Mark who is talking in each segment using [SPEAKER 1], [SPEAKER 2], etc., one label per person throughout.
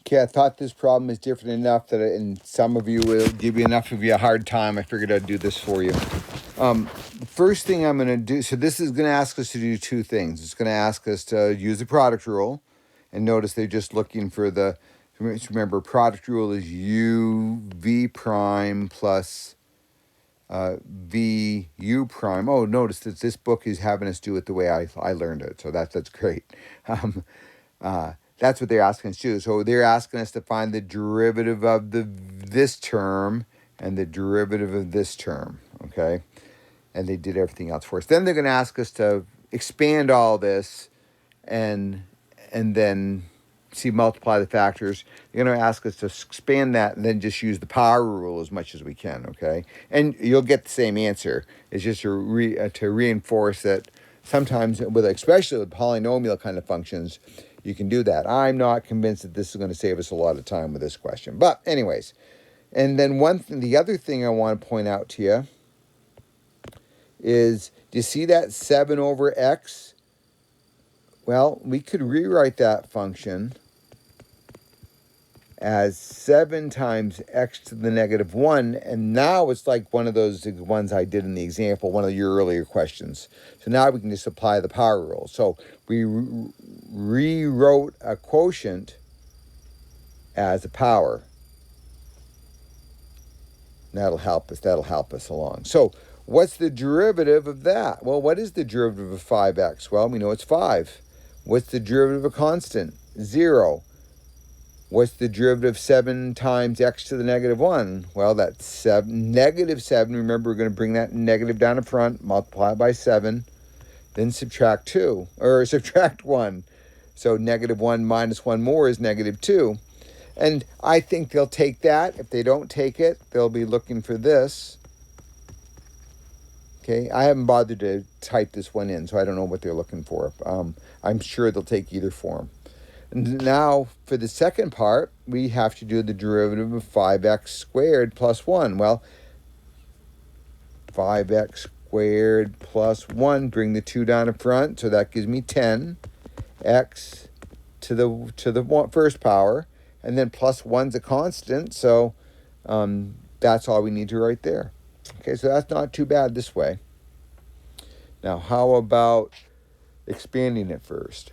[SPEAKER 1] Okay, I thought this problem is different enough that, and some of you will give you enough of you a hard time. I figured I'd do this for you. The first thing I'm going to do, so this is going to ask us to do two things. It's going to ask us to use the product rule, and notice they're just looking for the, remember, product rule is u v prime plus v u prime. Oh, notice that this book is having us do it the way I learned it, so that's great. That's what they're asking us to do. So they're asking us to find the derivative of this term and the derivative of this term, okay? And they did everything else for us. Then they're going to ask us to expand all this and then multiply the factors. They're going to ask us to expand that and then just use the power rule as much as we can, okay? And you'll get the same answer. It's just to reinforce that sometimes, especially with polynomial kind of functions, you can do that. I'm not convinced that this is going to save us a lot of time with this question. But anyways, and then the other thing I want to point out to you is, do you see that 7 over x? Well, we could rewrite that function as 7 times x to the negative 1. And now it's like one of those ones I did in the example, one of your earlier questions. So now we can just apply the power rule. So we rewrote a quotient as a power. That'll help us along. So what's the derivative of that? Well, what is the derivative of 5x? Well, we know it's 5. What's the derivative of a constant? 0. What's the derivative of 7 times x to the negative 1? Well, that's negative 7. Remember, we're going to bring that negative down in front, multiply it by 7, then subtract 1. So negative 1 minus 1 more is negative 2. And I think they'll take that. If they don't take it, they'll be looking for this. Okay, I haven't bothered to type this one in, so I don't know what they're looking for. I'm sure they'll take either form. And now, for the second part, we have to do the derivative of 5x squared plus 1. Well, 5x squared plus 1, bring the 2 down in front, so that gives me 10. X to the first power, and then plus 1's a constant, so that's all we need to write there. Okay, so that's not too bad this way. Now, how about expanding it first?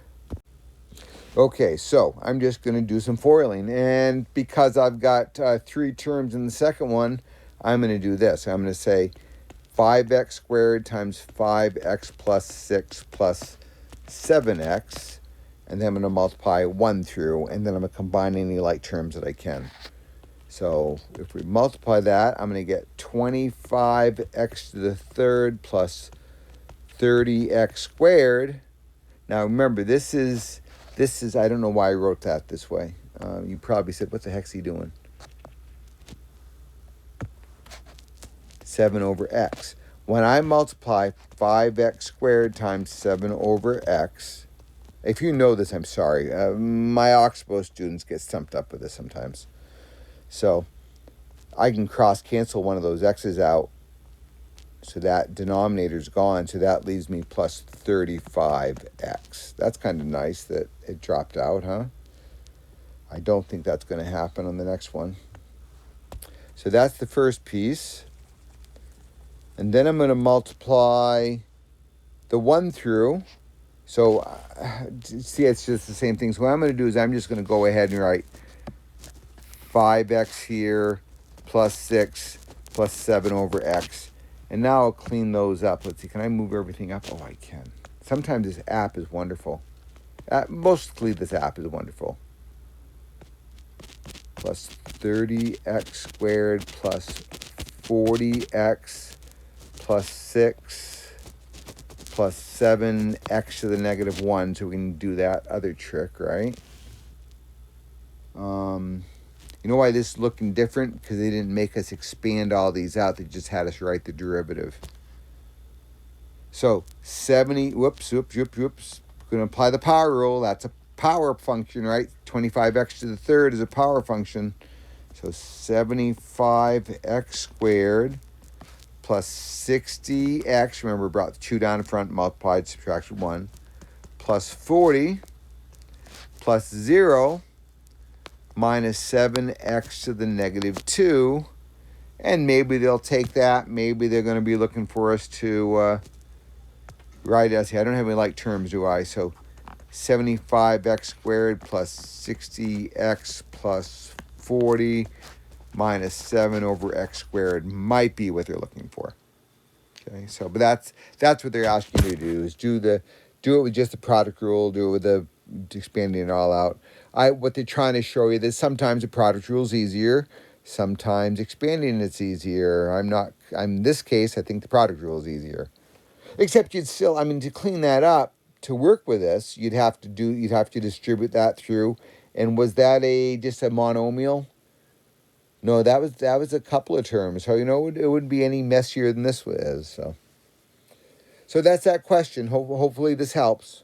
[SPEAKER 1] Okay, so I'm just going to do some FOILing, and because I've got 3 terms in the second one, I'm going to do this. I'm going to say 5x squared times 5x plus 6 plus 7x, and then I'm going to multiply 1 through, and then I'm going to combine any like terms that I can. So if we multiply that, I'm going to get 25x to the third plus 30x squared. Now remember, this is I don't know why I wrote that this way. You probably said, what the heck's he doing? 7 over x. When I multiply 5x squared times 7 over x, if you know this, I'm sorry. My Oxbow students get stumped up with this sometimes. So I can cross-cancel one of those x's out, so that denominator's gone, so that leaves me plus 35x. That's kind of nice that it dropped out, huh? I don't think that's going to happen on the next one. So that's the first piece. And then I'm going to multiply the 1 through. So, see, it's just the same thing. So what I'm going to do is I'm just going to go ahead and write 5x here plus 6 plus 7 over x. And now I'll clean those up. Let's see, can I move everything up? Oh, I can. Sometimes this app is wonderful. Mostly this app is wonderful. Plus 30x squared plus 40x plus 6 plus 7x to the negative 1, so we can do that other trick, right? You know why this is looking different? Because they didn't make us expand all these out. They just had us write the derivative. So 70, whoops. Going to apply the power rule. That's a power function, right? 25x to the third is a power function. So 75x squared plus 60x, remember, brought the 2 down in front, multiplied, subtracted 1, plus 40 plus 0 minus 7x to the negative 2. And maybe they'll take that. Maybe they're going to be looking for us to write us here. I don't have any like terms, do I? So 75x squared plus 60x plus 40 minus 7 over x squared might be what they're looking for. Okay, so but that's what they're asking you to do, is do it with just the product rule, do it with the expanding it all out. What they're trying to show you that sometimes the product rule is easier, sometimes expanding it's easier. In this case, I think the product rule is easier. Except you'd still, to clean that up, to work with this, you'd have to distribute that through. And was that just a monomial? No, that was a couple of terms. So, it wouldn't be any messier than this is. So that's that question. Hopefully this helps.